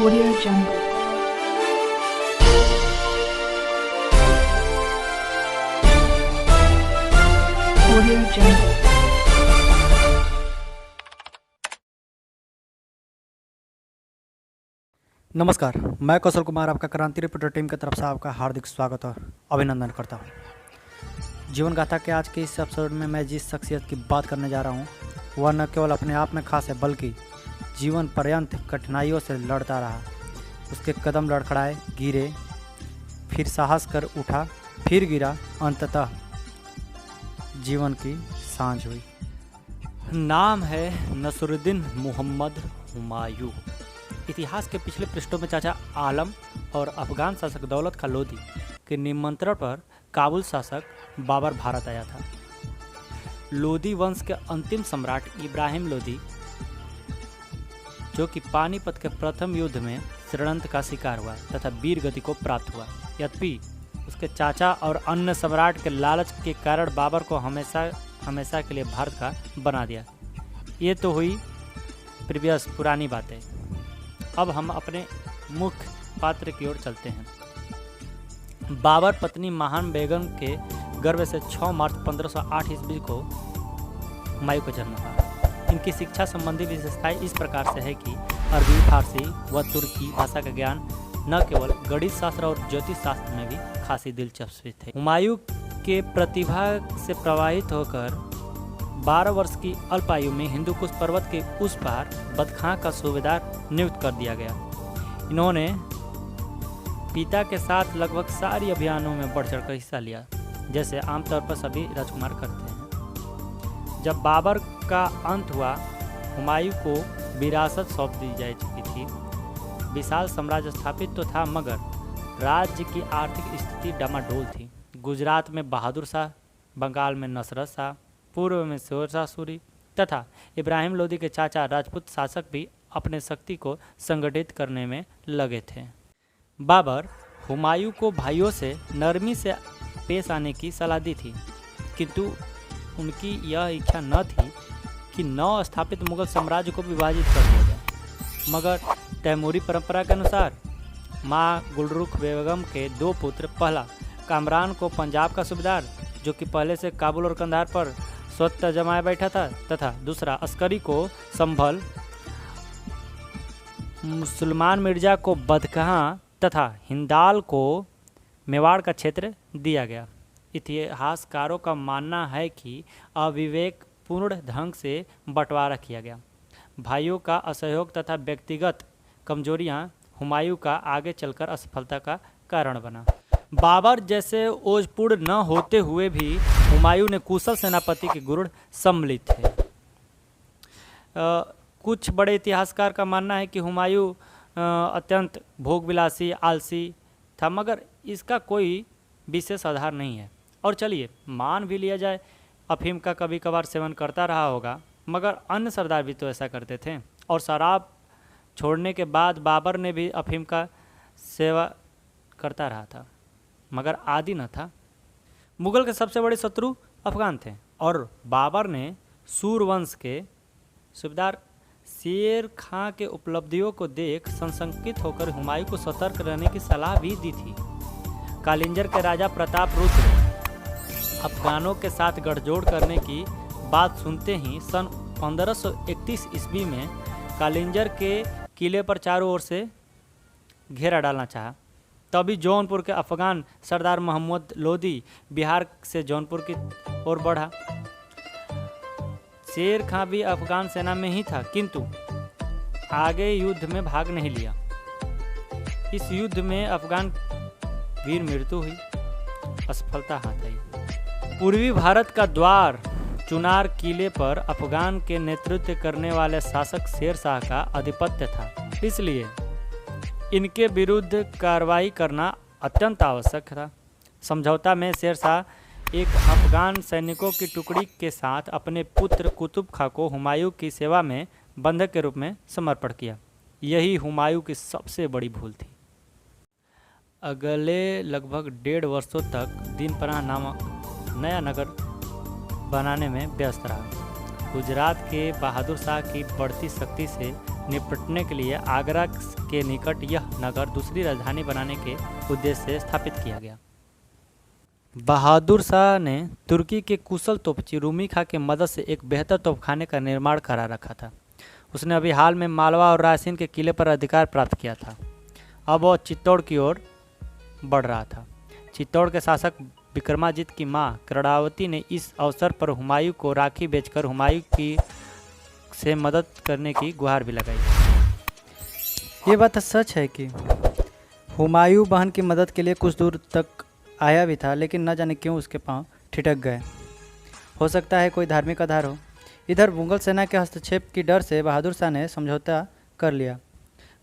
Audio Jungle. Audio Jungle. नमस्कार, मैं कौशल कुमार आपका क्रांति रिपोर्टर टीम की तरफ से आपका हार्दिक स्वागत और अभिनंदन करता हूँ। जीवन गाथा के आज के इस एपिसोड में मैं जिस शख्सियत की बात करने जा रहा हूँ वह न केवल अपने आप में खास है बल्कि जीवन पर्यंत कठिनाइयों से लड़ता रहा। उसके कदम लड़खड़ाए, गिरे, फिर साहस कर उठा, फिर गिरा, अंततः जीवन की सांझ हुई। नाम है नसरुद्दीन मोहम्मद हुमायूं। इतिहास के पिछले पृष्ठों में चाचा आलम और अफगान शासक दौलत खां लोदी के निमंत्रण पर काबुल शासक बाबर भारत आया था। लोदी वंश के अंतिम सम्राट इब्राहिम लोदी, जो कि पानीपत के प्रथम युद्ध में षड्यंत्र का शिकार हुआ तथा वीर गति को प्राप्त हुआ। यद्यपि उसके चाचा और अन्य सम्राट के लालच के कारण बाबर को हमेशा के लिए भारत का बना दिया। ये तो हुई प्रीवियस पुरानी बातें। अब हम अपने मुख्य पात्र की ओर चलते हैं। बाबर पत्नी महान बेगम के गर्भ से 6 मार्च 1508 ईस्वी को हुमायूं का जन्म हुआ। इनकी शिक्षा संबंधी विशेषताएं इस प्रकार से है कि अरबी, फारसी व तुर्की भाषा का ज्ञान न केवल गणित शास्त्र और ज्योतिष शास्त्र में भी खासी दिलचस्पी थे। हुमायूं के प्रतिभा से प्रभावित होकर 12 वर्ष की अल्प आयु में हिंदुकुश पर्वत के उस पार बदखां का सूबेदार नियुक्त कर दिया गया। इन्होंने पिता के साथ लगभग सारी अभियानों में बढ़ चढ़कर हिस्सा लिया, जैसे आमतौर पर सभी राजकुमार करते हैं। जब बाबर का अंत हुआ, हुमायूं को विरासत सौंप दी जा चुकी थी। विशाल साम्राज्य स्थापित तो था, मगर राज्य की आर्थिक स्थिति डामाडोल थी। गुजरात में बहादुर शाह, बंगाल में नसरत शाह, पूर्व में शेरशाह सूरी तथा इब्राहिम लोदी के चाचा राजपूत शासक भी अपने शक्ति को संगठित करने में लगे थे। बाबर हुमायूं को भाइयों से नरमी से पेश आने की सलाह दी थी, किंतु उनकी यह इच्छा न थी कि नव स्थापित मुगल साम्राज्य को विभाजित कर दिया जाए। मगर तैमूरी परंपरा के अनुसार माँ गुलरुख बेगम के 2 पुत्र, पहला कामरान को पंजाब का सूबेदार, जो कि पहले से काबुल और कंधार पर स्वतः जमाए बैठा था, तथा दूसरा अस्करी को संभल, मुसलमान मिर्जा को बदखां तथा हिंदाल को मेवाड़ का क्षेत्र दिया गया। इतिहासकारों का मानना है कि अविवेकपूर्ण ढंग से बंटवारा किया गया। भाइयों का असहयोग तथा व्यक्तिगत कमजोरियां हुमायूं का आगे चलकर असफलता का कारण बना। बाबर जैसे ओजपूर्ण न होते हुए भी हुमायूं ने कुशल सेनापति के गुण सम्मिलित थे। कुछ बड़े इतिहासकार का मानना है कि हुमायूं अत्यंत भोगविलासी, आलसी था, मगर इसका कोई विशेष आधार नहीं है। और चलिए मान भी लिया जाए, अफीम का कभी कभार सेवन करता रहा होगा, मगर अन्य सरदार भी तो ऐसा करते थे। और शराब छोड़ने के बाद बाबर ने भी अफीम का सेवा करता रहा था, मगर आदी न था। मुगल के सबसे बड़े शत्रु अफगान थे और बाबर ने सूरवंश के सूबेदार शेर खां के उपलब्धियों को देख संशंकित होकर हुमायूं को सतर्क रहने की सलाह भी दी थी। कालिंजर के राजा प्रताप रुद्र अफगानों के साथ गठजोड़ करने की बात सुनते ही सन 1531 ईस्वी में कालिंजर के किले पर चारों ओर से घेरा डालना चाहा। तभी जौनपुर के अफगान सरदार मोहम्मद लोदी बिहार से जौनपुर की ओर बढ़ा। शेर खां भी अफगान सेना में ही था, किंतु आगे युद्ध में भाग नहीं लिया। इस युद्ध में अफगान वीर मृत्यु हुई, असफलता हाथ आई। पूर्वी भारत का द्वार चुनार किले पर अफगान के नेतृत्व करने वाले शासक शेर शाह का आधिपत्य था, इसलिए इनके विरुद्ध कार्रवाई करना अत्यंत आवश्यक था। समझौता में शेर शाह एक अफगान सैनिकों की टुकड़ी के साथ अपने पुत्र कुतुब खां को हुमायूं की सेवा में बंधक के रूप में समर्पण किया। यही हुमायूं की सबसे बड़ी भूल थी। अगले लगभग 1.5 वर्षों तक दीनपनाह नामक नया नगर बनाने में व्यस्त रहा। गुजरात के बहादुर शाह की बढ़ती शक्ति से निपटने के लिए आगरा के निकट यह नगर दूसरी राजधानी बनाने के उद्देश्य से स्थापित किया गया। बहादुर शाह ने तुर्की के कुशल तोपची रूमी खां की मदद से एक बेहतर तोपखाने का निर्माण करा रखा था। उसने अभी हाल में मालवा और रायसेन के किले पर अधिकार प्राप्त किया था। अब वह चित्तौड़ की ओर बढ़ रहा था। चित्तौड़ के शासक विक्रमाजित की मां कर्णावती ने इस अवसर पर हुमायूं को राखी बेचकर हुमायूं की से मदद करने की गुहार भी लगाई। ये बात सच है कि हुमायूं बहन की मदद के लिए कुछ दूर तक आया भी था, लेकिन न जाने क्यों उसके पांव ठिठक गए। हो सकता है कोई धार्मिक आधार हो। इधर मुगल सेना के हस्तक्षेप की डर से बहादुर शाह ने समझौता कर लिया।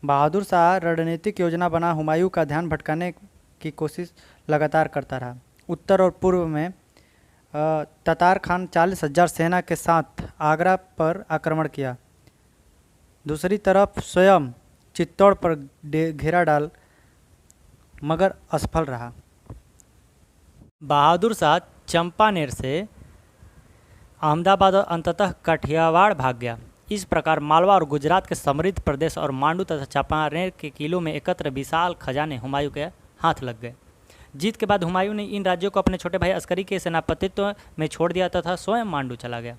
बहादुर शाह रणनीतिक योजना बना हुमायूं का ध्यान भटकाने की कोशिश लगातार करता रहा। उत्तर और पूर्व में ततार खान 40,000 सेना के साथ आगरा पर आक्रमण किया। दूसरी तरफ स्वयं चित्तौड़ पर घेरा डाल मगर असफल रहा। बहादुर शाह चंपानेर से अहमदाबाद और अंततः काठियावाड़ भाग गया। इस प्रकार मालवा और गुजरात के समृद्ध प्रदेश और मांडू तथा चंपानेर के किलों में एकत्र विशाल खजाने हुमायूं के हाथ लग गए। जीत के बाद हुमायूं ने इन राज्यों को अपने छोटे भाई अस्करी के सेनापतित्व में छोड़ दिया तथा स्वयं मांडू चला गया।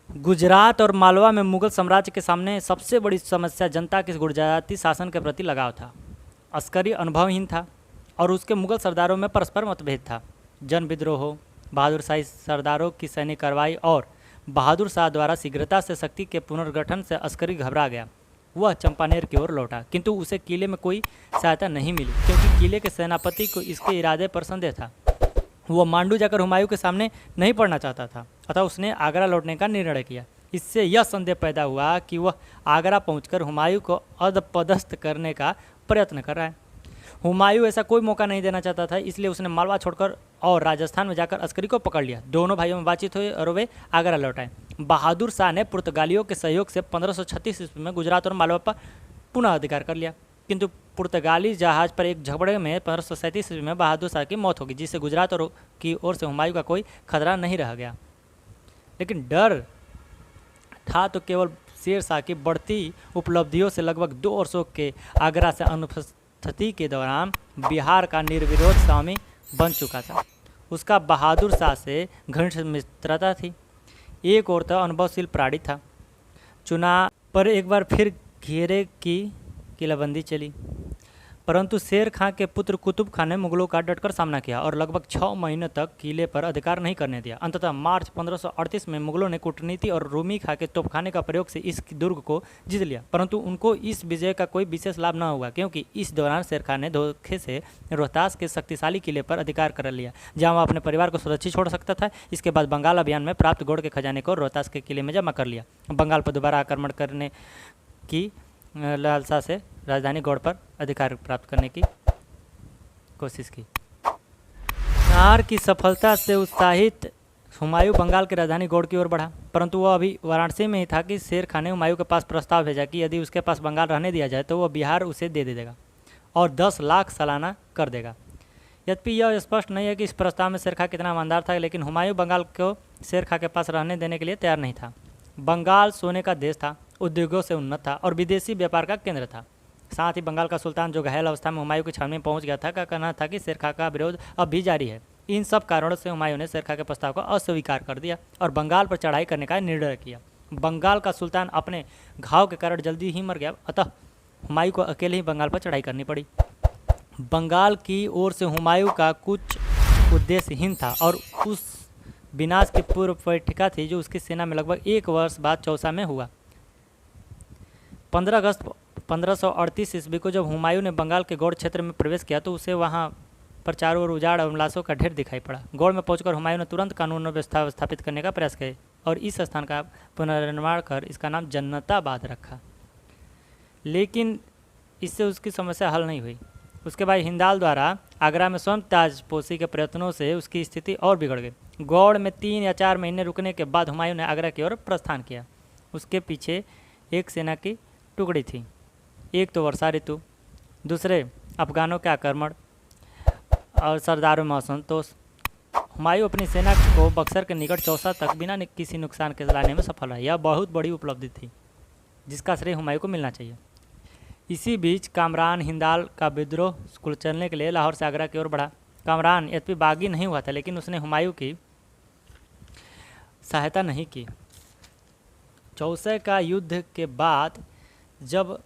गुजरात और मालवा में मुगल साम्राज्य के सामने सबसे बड़ी समस्या जनता के गुजराती शासन के प्रति लगाव था। अस्करी अनुभवहीन था और उसके मुगल सरदारों में परस्पर मतभेद था। जन विद्रोह, बहादुर शाही सरदारों की सैनिक कार्रवाई और बहादुर शाह द्वारा शीघ्रता से शक्ति के पुनर्गठन से अस्करी घबरा गया। वह चंपानेर की ओर लौटा, किंतु उसे किले में कोई सहायता नहीं मिली क्योंकि किले के सेनापति को इसके इरादे पर संदेह था। वह मांडू जाकर हुमायूं के सामने नहीं पड़ना चाहता था, अतः उसने आगरा लौटने का निर्णय किया। इससे यह संदेह पैदा हुआ कि वह आगरा पहुंचकर हुमायूं को अधपदस्थ करने का प्रयत्न कर रहा है। हुमायूं ऐसा कोई मौका नहीं देना चाहता था, इसलिए उसने मालवा छोड़कर और राजस्थान में जाकर अस्करी को पकड़ लिया। दोनों भाइयों में बातचीत हुई और वे आगरा लौट आए। बहादुर शाह ने पुर्तगालियों के सहयोग से 1536 ईस्वी में गुजरात और मालवा पर पुनः अधिकार कर लिया, किंतु पुर्तगाली जहाज पर एक झगड़े में 1537 ईस्वी में बहादुर शाह की मौत होगी, जिससे गुजरात की ओर से हुमायूं का कोई खतरा नहीं रह गया। लेकिन डर था तो केवल शेर शाह की बढ़ती उपलब्धियों से। लगभग 2 वर्षों के आगरा से अनुपस्थिति के दौरान बिहार का निर्विरोध स्वामी बन चुका था। उसका बहादुर शाह से घनिष्ठ मित्रता थी। एक और तो अनुभवशील प्राणी था। चुनाव पर एक बार फिर घेरे की किलाबंदी चली, परंतु शेर खां के पुत्र कुतुब खान ने मुगलों का डटकर सामना किया और लगभग 6 महीनों तक किले पर अधिकार नहीं करने दिया। अंततः मार्च 1538 में मुगलों ने कूटनीति और रूमी खां के तोपखाने का प्रयोग से इस दुर्ग को जीत लिया, परंतु उनको इस विजय का कोई विशेष लाभ न हुआ क्योंकि इस दौरान शेर खां ने धोखे से रोहतास के शक्तिशाली किले पर अधिकार कर लिया, जहाँ वह अपने परिवार को सुरक्षित छोड़ सकता था। इसके बाद बंगाल अभियान में प्राप्त गौड़ के खजाने को रोहतास के किले में जमा कर लिया। बंगाल पर दोबारा आक्रमण करने की लालसा से राजधानी गौड़ पर अधिकार प्राप्त करने की कोशिश की। हार की सफलता से उत्साहित हुमायूं बंगाल की राजधानी गौड़ की ओर बढ़ा, परंतु वह अभी वाराणसी में ही था कि शेर खां ने हुमायूं के पास प्रस्ताव भेजा कि यदि उसके पास बंगाल रहने दिया जाए तो वह बिहार उसे दे देगा और 10 लाख सालाना कर देगा। यद्यपि यह स्पष्ट नहीं है कि इस प्रस्ताव में शेर खां कितना ईमानदार था, लेकिन हुमायूं बंगाल को शेर खां के पास रहने देने के लिए तैयार नहीं था। बंगाल सोने का देश था, उद्योगों से उन्नत था और विदेशी व्यापार का केंद्र था। साथ ही बंगाल का सुल्तान, जो घायल अवस्था में हुमायूं की छावनी में पहुंच गया था, का कहना था कि शेर खां का विरोध अब भी जारी है। इन सब कारणों से हुमायूं ने शेर खां के प्रस्ताव को अस्वीकार कर दिया और बंगाल पर चढ़ाई करने का निर्णय किया। बंगाल का सुल्तान अपने घाव के कारण जल्दी ही मर गया, अतः हुमायूं को अकेले ही बंगाल पर चढ़ाई करनी पड़ी। बंगाल की ओर से हुमायूं का कुछ उद्देश्यहीन था और उस विनाश की पूर्व पीठिका थी जो उसकी सेना में लगभग 1 वर्ष बाद चौसा में हुआ। 15 अगस्त 1538 ईस्वी को जब हुमायूं ने बंगाल के गौड़ क्षेत्र में प्रवेश किया तो उसे वहां पर चारों ओर उजाड़ और लाशों का ढेर दिखाई पड़ा। गौड़ में पहुंचकर हुमायूं ने तुरंत कानून व्यवस्था स्थापित करने का प्रयास किया और इस स्थान का पुनर्निर्माण कर इसका नाम जन्नताबाद रखा, लेकिन इससे उसकी समस्या हल नहीं हुई। उसके बाद हिंदाल द्वारा आगरा में स्वयं ताजपोशी के प्रयत्नों से उसकी स्थिति और बिगड़ गई। गौड़ में 3 या 4 महीने रुकने के बाद हुमायूं ने आगरा की ओर प्रस्थान किया। उसके पीछे एक सेना की टुकड़ी थी, एक तो वर्षा ऋतु, दूसरे अफगानों के आक्रमण और सरदारों में असंतोष। हुमायूं अपनी सेना को बक्सर के निकट चौसा तक बिना किसी नुकसान के लाने में सफल रहा। यह बहुत बड़ी उपलब्धि थी। जिसका श्रेय हुमायूं को मिलना चाहिए। इसी बीच कामरान हिंदाल का विद्रोह कुचलने के लिए लाहौर से आगरा की ओर बढ़ा। कामरान यद्यपि बागी नहीं हुआ था, लेकिन उसने हुमायूं की सहायता नहीं की। चौसे का युद्ध के बाद जब